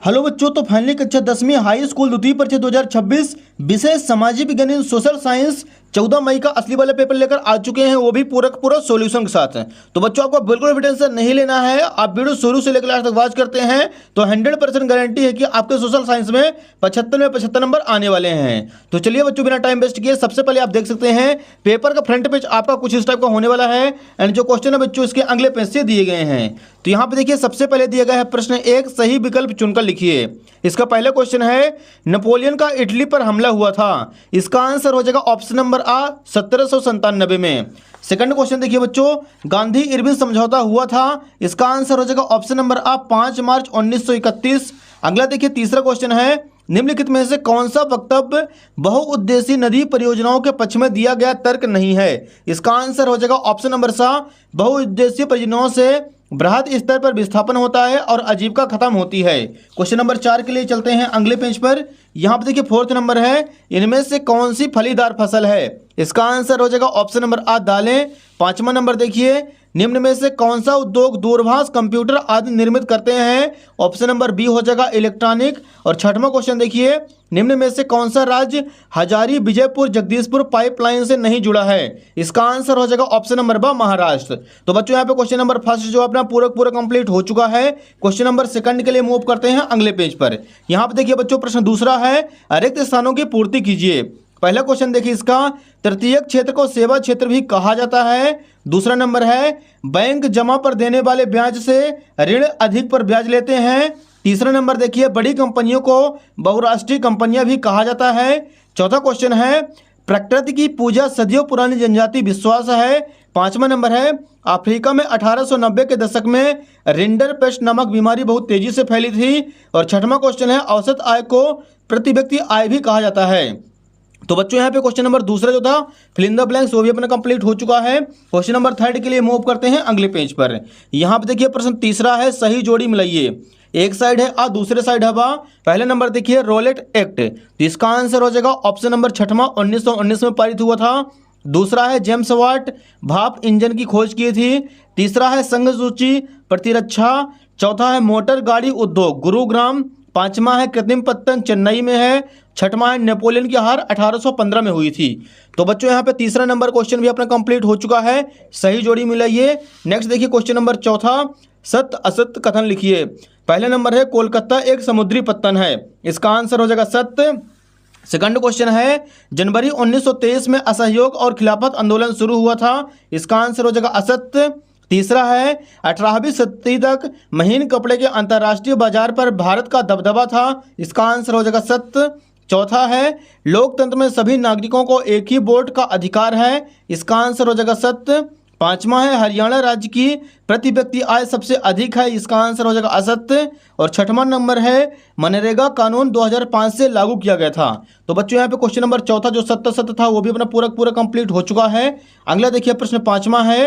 Hello बच्चों, तो finally कक्षा 10वीं हाई स्कूल द्वितीय परीक्षा 2026 विषय सामाजिक विज्ञान एवं सोशल साइंस 14 मई का असली वाले पेपर लेकर आ चुके हैं, वो भी पूरा सॉल्यूशन के साथ है। तो बच्चों आपको बिल्कुल भी टेंशन नहीं लेना है। आप वीडियो शुरू से लेकर लास्ट तक वॉच करते हैं तो 100% गारंटी है कि आपके सोशल साइंस में 75 में 75 नंबर आने वाले हैं। तो चलिए बच्चों, बिना टाइम वेस्ट किए सबसे पहले आप देख सकते हैं पेपर का फ्रंट पेज आपका कुछ इस टाइप का होने वाला है। एंड जो क्वेश्चन है बच्चों इसके अगले पेज से दिए गए हैं। तो यहाँ पे देखिए सबसे पहले दिया गया है प्रश्न 1, सही विकल्प चुनकर लिखिए। इसका पहला क्वेश्चन है नेपोलियन का इटली पर हमला हुआ था। इसका आंसर हो जाएगा ऑप्शन नंबर आ 1797 में। सेकंड क्वेश्चन देखिए बच्चों, गांधी इरविन समझौता हुआ था। इसका आंसर हो जाएगा ऑप्शन नंबर आ 5 मार्च 1931। अगला देखिए तीसरा क्वेश्चन है निम्नलिखित में से कौन सा वक्तव्य बहुउद्देशीय नदी परियोजनाओं के पक्ष में दिया गया तर्क नहीं है। इसका आंसर हो जाएगा ऑप्शन नंबर सा बहुउद्देशीय परियोजनाओं से बृहद स्तर पर विस्थापन होता है और आजीविका खत्म होती है। क्वेश्चन नंबर 4 के लिए चलते हैं अगले पेज पर। यहाँ पे देखिए फोर्थ नंबर है इनमें से कौन सी फलीदार फसल है। इसका आंसर हो जाएगा ऑप्शन नंबर आ दालें। पांचवा नंबर देखिए निम्न में से कौन सा उद्योग दूरभाष कंप्यूटर आदि निर्मित करते हैं। ऑप्शन नंबर बी हो जाएगा इलेक्ट्रॉनिक। और छठवां क्वेश्चन देखिए निम्न में से कौन सा राज्य हजारी विजयपुर जगदीशपुर पाइपलाइन से नहीं जुड़ा है। इसका आंसर हो जाएगा ऑप्शन नंबर बा महाराष्ट्र। तो बच्चों यहाँ पे क्वेश्चन नंबर फर्स्ट जो अपना पूरा कंप्लीट हो चुका है। क्वेश्चन नंबर सेकंड के लिए मूव करते हैं अगले पेज पर। यहाँ पे देखिए बच्चों प्रश्न दूसरा है रिक्त स्थानों की पूर्ति कीजिए। पहला क्वेश्चन देखिए इसका तृतीयक क्षेत्र को सेवा क्षेत्र भी कहा जाता है। दूसरा नंबर है बैंक जमा पर देने वाले ब्याज से ऋण अधिक पर ब्याज लेते हैं। तीसरा नंबर देखिए बड़ी कंपनियों को बहुराष्ट्रीय कंपनियां भी कहा जाता है। चौथा क्वेश्चन है प्रकृति की पूजा सदियों पुरानी जनजाति विश्वास है। पांचवा नंबर है अफ्रीका में 1890 के दशक में रिंडर पेस्ट नामक बीमारी बहुत तेजी से फैली थी। और छठवां क्वेश्चन है औसत आय को प्रति व्यक्ति आय भी कहा जाता है। तो बच्चों यहाँ पे क्वेश्चन नंबर दूसरा जो था फिल इन द ब्लैंक्स वो भी अपना कंप्लीट हो चुका है। क्वेश्चन नंबर थर्ड के लिए मूव करते हैं अगले पेज पर। यहाँ पे देखिए प्रश्न तीसरा है सही जोड़ी मिलाइए। एक साइड है आ दूसरे साइड है बा। पहले नंबर देखिए रोलेट एक्ट, तो इसका आंसर हो जाएगा ऑप्शन नंबर छठवां 1919 में पारित हुआ था। दूसरा है जेम्स वाट भाप इंजन की खोज की थी। तीसरा है संघ सूची प्रतिरक्षा। चौथा है मोटर गाड़ी उद्योग गुरुग्राम। पांचवा है कृत्रिम पत्तन चेन्नई में है। छठवां है नेपोलियन की हार 1815 में हुई थी। तो बच्चों यहाँ पे तीसरा नंबर क्वेश्चन भी अपना कंप्लीट हो चुका है, सही जोड़ी मिलाइए। नेक्स्ट देखिए क्वेश्चन नंबर चौथा सत्य असत्य कथन लिखिए। पहला नंबर है कोलकाता एक समुद्री पत्तन है। इसका आंसर हो जाएगा सत्य। सेकंड क्वेश्चन है जनवरी 1923 में असहयोग और खिलाफत आंदोलन शुरू हुआ था। इसका आंसर हो जाएगा असत्य। तीसरा है 18वीं सदी तक महीन कपड़े के अंतर्राष्ट्रीय बाजार पर भारत का दबदबा था। इसका आंसर हो जाएगा सत्य। चौथा है लोकतंत्र में सभी नागरिकों को एक ही वोट का अधिकार है। इसका आंसर हो जाएगा सत्य। पांचवा है हरियाणा राज्य की प्रति व्यक्ति आय सबसे अधिक है। इसका आंसर हो जाएगा असत्य। और छठवां नंबर है मनरेगा कानून 2005 से लागू किया गया था। तो बच्चों यहाँ पे क्वेश्चन नंबर चौथा जो सत्य था वो भी अपना पूरा कंप्लीट हो चुका है। अगला देखिए प्रश्न पांचवा है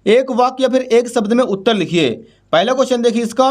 एक वाक्य या फिर एक शब्द में उत्तर लिखिए। पहला क्वेश्चन देखिए इसका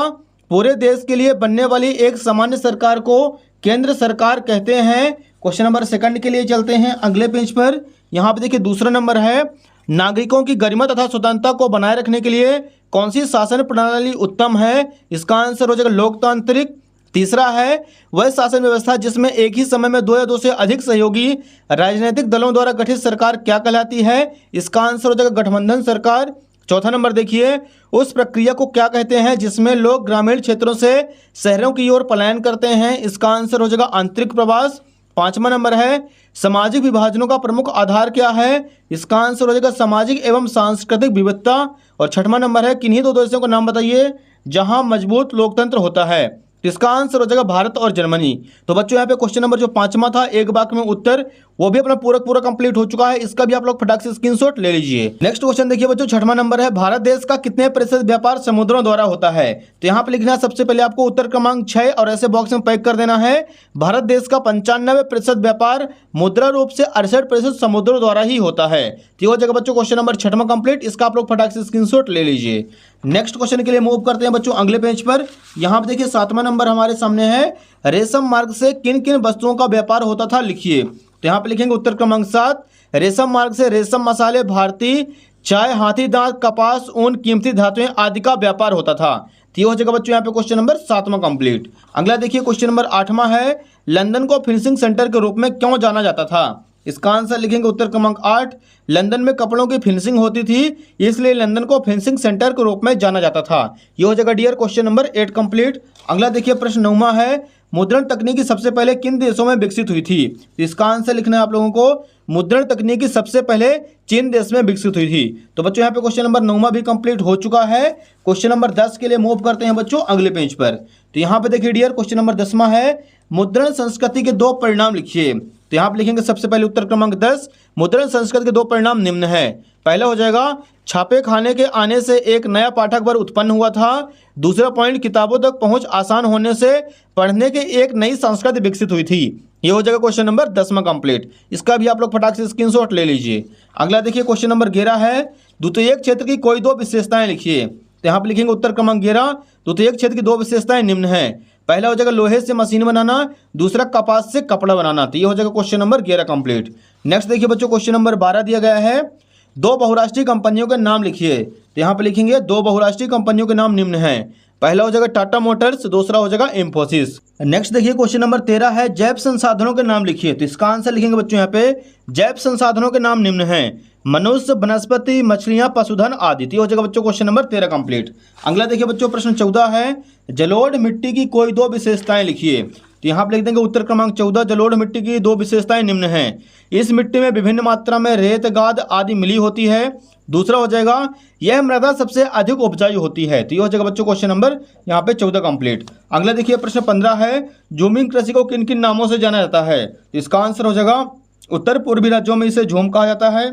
पूरे देश के लिए बनने वाली एक सामान्य सरकार को केंद्र सरकार कहते हैं। क्वेश्चन नंबर सेकंड के लिए चलते हैं अगले पेज पर। यहाँ पे देखिए दूसरा नंबर है नागरिकों की गरिमा तथा स्वतंत्रता को बनाए रखने के लिए कौन सी शासन प्रणाली उत्तम है। इसका आंसर हो जाएगा लोकतांत्रिक। तीसरा है वह शासन व्यवस्था जिसमें एक ही समय में दो या दो से अधिक सहयोगी राजनीतिक दलों द्वारा गठित सरकार क्या कहलाती है। इसका आंसर हो जाएगा गठबंधन सरकार। चौथा नंबर देखिए उस प्रक्रिया को क्या कहते हैं जिसमें लोग ग्रामीण क्षेत्रों से शहरों की ओर पलायन करते हैं। इसका आंसर हो जाएगा आंतरिक प्रवास। पांचवा नंबर है सामाजिक विभाजनों का प्रमुख आधार क्या है। इसका आंसर हो जाएगा सामाजिक एवं सांस्कृतिक विविधता। और छठवां नंबर है किन्हीं दो देशों का नाम बताइए जहां मजबूत लोकतंत्र होता है। तो इसका आंसर हो जाएगा भारत और जर्मनी। तो बच्चों यहाँ पे क्वेश्चन नंबर जो पांचवा था एक वाक्य में उत्तर वो भी अपना पूरा कंप्लीट हो चुका है। इसका भी आप लोग फटाक से स्क्रीनशॉट ले लीजिए। नेक्स्ट क्वेश्चन देखिए बच्चों छठवां नंबर है भारत देश का कितने प्रतिशत व्यापार समुद्रों द्वारा होता है। तो यहाँ पे लिखना है सबसे पहले आपको उत्तर क्रमांक 6 और ऐसे बॉक्स में पैक कर देना है। भारत देश का 95% व्यापार मुद्रा रूप से 68% समुद्रों द्वारा ही होता है। तो हो जाएगा बच्चों क्वेश्चन नंबर छठवां कंप्लीट। इसका आप लोग फटाक से स्क्रीनशॉट ले लीजिए। नेक्स्ट क्वेश्चन के लिए मूव करते हैं बच्चों अगले पेज पर। यहाँ पे देखिए सातवां नंबर हमारे सामने है रेशम मार्ग से किन किन वस्तुओं का व्यापार होता था लिखिए। तो यहाँ पे लिखेंगे उत्तर क्रमांक 7 रेशम मार्ग से रेशम मसाले भारतीय चाय हाथी दांत कपास ऊन कीमती धातुएं आदि का व्यापार होता था। तो ये हो जाएगा बच्चों यहाँ पे क्वेश्चन नंबर 7वां कंप्लीट। अगला देखिए क्वेश्चन नंबर 8वां है, लंदन को फिनिशिंग सेंटर के रूप में क्यों जाना जाता था। इसका आंसर लिखेंगे उत्तर क्रमांक 8, लंदन में कपड़ों की फिनिशिंग होती थी इसलिए लंदन को फिनिशिंग सेंटर के रूप में जाना जाता था। ये हो जाएगा डियर क्वेश्चन नंबर 8 कंप्लीट। अगला देखिए प्रश्न 9वां है, मुद्रण तकनीकी सबसे पहले किन देशों में विकसित हुई थी। इसका आंसर लिखना है आप लोगों को, मुद्रण तकनीकी सबसे पहले चीन देश में विकसित हुई थी। तो बच्चों यहाँ पे क्वेश्चन नंबर 9वां भी कंप्लीट हो चुका है। क्वेश्चन नंबर 10 के लिए मूव करते हैं बच्चों अगले पेज पर। तो यहाँ पे देखिए डियर क्वेश्चन नंबर 10वां है, मुद्रण संस्कृति के 2 परिणाम लिखिए। तो यहाँ पे लिखेंगे सबसे पहले उत्तर क्रमांक 10, मुद्रण संस्कृति के 2 परिणाम निम्न है। पहला हो जाएगा, छापे खाने के आने से एक नया पाठक वर्ग उत्पन्न हुआ था। दूसरा पॉइंट, किताबों तक पहुंच आसान होने से पढ़ने की एक नई संस्कृति विकसित हुई थी। ये हो जाएगा क्वेश्चन नंबर 10वां कंप्लीट। इसका भी आप लोग फटाक से स्क्रीनशॉट ले लीजिए। अगला देखिए क्वेश्चन नंबर 11 है, द्वितीयक क्षेत्र की कोई 2 विशेषताएं लिखिए। तो यहाँ पर लिखेंगे उत्तर क्रमांक 11, द्वितीयक क्षेत्र की 2 विशेषताएं निम्न है। पहला हो जाएगा लोहे से मशीन बनाना, दूसरा कपास से कपड़ा बनाना। तो ये हो जाएगा क्वेश्चन नंबर 11 कंप्लीट। नेक्स्ट देखिए बच्चों क्वेश्चन नंबर 12 दिया गया है, 2 बहुराष्ट्रीय कंपनियों के नाम लिखिए। तो यहाँ पे लिखेंगे 2 बहुराष्ट्रीय कंपनियों के नाम निम्न है। पहला हो जाएगा टाटा मोटर्स, दूसरा हो जाएगा इंफोसिस। नेक्स्ट देखिए क्वेश्चन नंबर 13 है, जैव संसाधनों के नाम लिखिए। तो इसका आंसर लिखेंगे बच्चों यहाँ पे, जैव संसाधनों के नाम निम्न है, मनुष्य, वनस्पति, मछलियां, पशुधन आदि। तो हो जाएगा बच्चों क्वेश्चन नंबर 13 कंप्लीट। अगला देखिए बच्चों प्रश्न 14 है, जलोढ़ मिट्टी की कोई 2 विशेषताएं लिखिए। तो यहाँ पे लिख देंगे उत्तर क्रमांक 14, जलोढ़ मिट्टी की 2 विशेषताएं निम्न हैं। इस मिट्टी में विभिन्न मात्रा में रेत, गाद आदि मिली होती है। दूसरा हो जाएगा, यह मृदा सबसे अधिक उपजाऊ होती है। तो ये हो जाएगा बच्चों क्वेश्चन नंबर यहाँ पे 14 कंप्लीट। अगला देखिए प्रश्न 15 है, झूमिंग कृषि को किन किन नामों से जाना जाता है। तो इसका आंसर हो जाएगा, उत्तर पूर्वी राज्यों में इसे झूम कहा जाता है,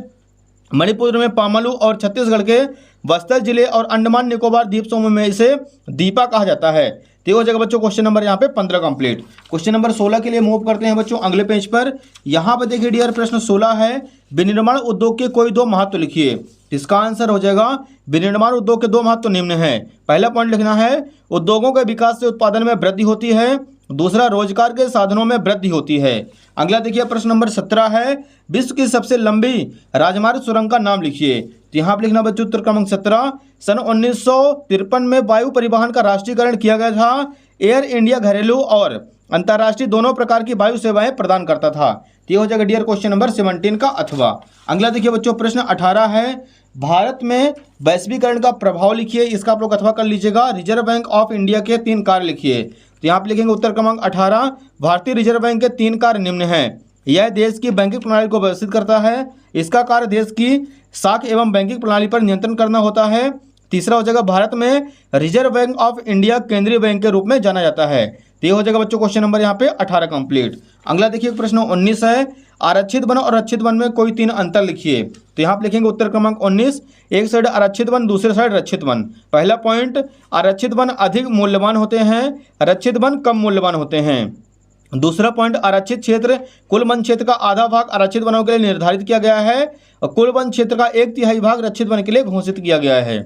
मणिपुर में पामालू और छत्तीसगढ़ के बस्तर जिले और अंडमान निकोबार द्वीप समूह में इसे दीपा कहा जाता है। तो हो जाएगा बच्चों क्वेश्चन नंबर यहाँ पे 15 कंप्लीट। क्वेश्चन नंबर 16 के लिए मूव करते हैं बच्चों अगले पेज पर। यहाँ पे देखिए डियर प्रश्न 16 है, विनिर्माण उद्योग के कोई 2 महत्व लिखिए। इसका आंसर हो जाएगा, विनिर्माण उद्योग के 2 महत्व निम्न है। पहला पॉइंट लिखना है, उद्योगों के विकास से उत्पादन में वृद्धि होती है। दूसरा, रोजगार के साधनों में वृद्धि होती है। अगला देखिए प्रश्न नंबर 17 है, विश्व की सबसे लंबी राजमार्ग सुरंग का नाम लिखिए। तो यहाँ पर लिखना बच्चों उत्तर क्रमांक 17, सन 1953 में वायु परिवहन का राष्ट्रीयकरण किया गया था। एयर इंडिया घरेलू और अंतर्राष्ट्रीय दोनों प्रकार की वायु सेवाएं प्रदान करता था। तो ये हो जाएगा डियर क्वेश्चन नंबर 17 का अथवा। अगला देखिए बच्चों प्रश्न 18 है, भारत में वैश्वीकरण का प्रभाव लिखिए। इसका आप लोग अथवा कर लीजिएगा। रिजर्व बैंक ऑफ इंडिया के 3 कार्य लिखिए। तो यहाँ पे लिखेंगे उत्तर क्रमांक 18, भारतीय रिजर्व बैंक के 3 कार्य निम्न हैं। यह देश की बैंकिंग प्रणाली को व्यवस्थित करता है। इसका कार्य देश की साख एवं बैंकिंग प्रणाली पर नियंत्रण करना होता है। तीसरा हो जाएगा, भारत में रिजर्व बैंक ऑफ इंडिया केंद्रीय बैंक के रूप में जाना जाता है। तो ये हो जाएगा बच्चों क्वेश्चन नंबर यहाँ पे 18 कंप्लीट। अगला देखिए प्रश्न 19 है, आरक्षित वन और रक्षित वन में कोई 3 अंतर लिखिए। तो यहाँ पे लिखेंगे उत्तर क्रमांक 19, एक साइड आरक्षित वन, दूसरे साइड रक्षित वन। पहला पॉइंट, आरक्षित वन अधिक मूल्यवान होते हैं, रक्षित वन कम मूल्यवान होते हैं। दूसरा पॉइंट, आरक्षित क्षेत्र, कुल वन क्षेत्र का आधा भाग आरक्षित वनों के लिए निर्धारित किया गया है और कुल वन क्षेत्र का 1/3 भाग रक्षित वन के लिए घोषित किया गया है।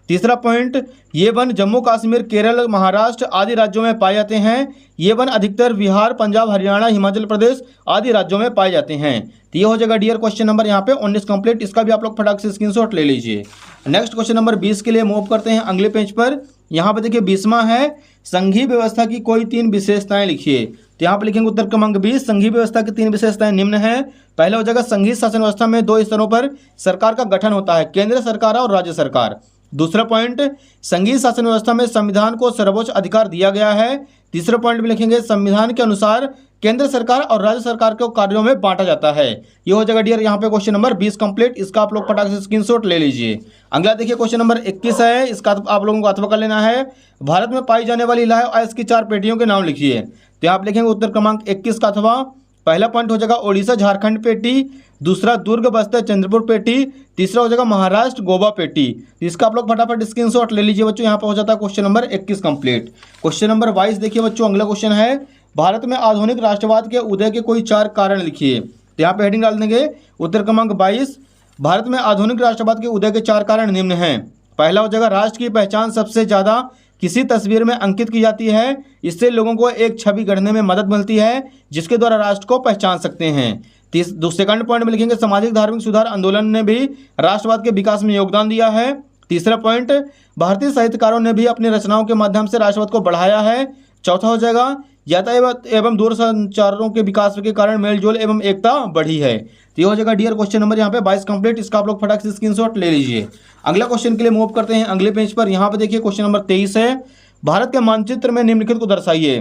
तीसरा पॉइंट, ये वन जम्मू कश्मीर, केरल, महाराष्ट्र आदि राज्यों में पाए जाते हैं। ये वन अधिकतर बिहार, पंजाब, हरियाणा, हिमाचल प्रदेश आदि राज्यों में पाए जाते हैं। तो ये हो जाएगा डियर क्वेश्चन नंबर यहाँ पे 19 कंप्लीट। इसका भी आप लोग फटाक से स्क्रीनशॉट ले लीजिए। नेक्स्ट क्वेश्चन नंबर 20 के लिए मूव करते हैं अगले पेज पर। यहाँ पे देखिए 20वां है, संघीय व्यवस्था की कोई 3 विशेषताएं लिखिए। तो यहाँ पे लिखेंगे उत्तर क्रमांक 20, संघीय व्यवस्था की 3 विशेषताएं निम्न है। पहला हो जाएगा, संघीय शासन व्यवस्था में 2 स्तरों पर सरकार का गठन होता है, केंद्र सरकार और राज्य सरकार। दूसरा पॉइंट, संघीय शासन व्यवस्था में संविधान को सर्वोच्च अधिकार दिया गया है। तीसरे पॉइंट में लिखेंगे, संविधान के अनुसार केंद्र सरकार और राज्य सरकार को कार्यों में बांटा जाता है। ये हो जाएगा डियर यहाँ पे क्वेश्चन नंबर 20 कंप्लीट। इसका आप लोग फटाक से स्क्रीनशॉट ले लीजिए। अगला देखिए क्वेश्चन नंबर 21 है, इसका आप लोगों को अथवा कर लेना है। भारत में पाई जाने वाली लौह अयस्क की 4 पेटियों के नाम लिखिए। तो आप लिखेंगे उत्तर क्रमांक 21 का अथवा। पहला पॉइंट हो जाएगा ओडिशा झारखंड पेटी, दूसरा दुर्ग बस्तर चंद्रपुर पेटी, तीसरा हो जाएगा महाराष्ट्र गोवा पेटी। इसका आप लोग फटाफट स्क्रीनशॉट ले लीजिए बच्चों। यहाँ पर हो जाता है question number 21 complete. Question number 22 देखिए बच्चों, अगला क्वेश्चन है, भारत में आधुनिक राष्ट्रवाद के उदय के कोई 4 कारण लिखिए। तो यहाँ पे हेडिंग डाल देंगे उत्तर क्रमांक 22, भारत में आधुनिक राष्ट्रवाद के उदय के 4 कारण निम्न हैं। पहला हो जाएगा, राष्ट्र की पहचान सबसे ज़्यादा किसी तस्वीर में अंकित की जाती है। इससे लोगों को एक छवि गढ़ने में मदद मिलती है जिसके द्वारा राष्ट्र को पहचान सकते हैं। सेकंड पॉइंट में लिखेंगे, सामाजिक धार्मिक सुधार आंदोलन ने भी राष्ट्रवाद के विकास में योगदान दिया है। तीसरा पॉइंट, भारतीय साहित्यकारों ने भी अपनी रचनाओं के माध्यम से राष्ट्रवाद को बढ़ाया है। चौथा हो जाएगा, यातायात एवं दूरसंचारों के विकास के कारण मेलजोल एवं एकता बढ़ी है। तो ये हो जाएगा डियर क्वेश्चन नंबर यहाँ पे 22 कंप्लीट। इसका आप लोग फटाक से स्क्रीनशॉट ले लीजिए। अगला क्वेश्चन के लिए मूव करते हैं अगले पेज पर। यहाँ पे देखिए क्वेश्चन नंबर 23 है, भारत के मानचित्र में निम्नलिखित को दर्शाइए।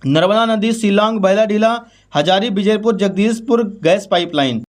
नर्मदा नदी, शिलांग, बैलाडीला, हजारी, विजयपुर, जगदीशपुर गैस पाइपलाइन।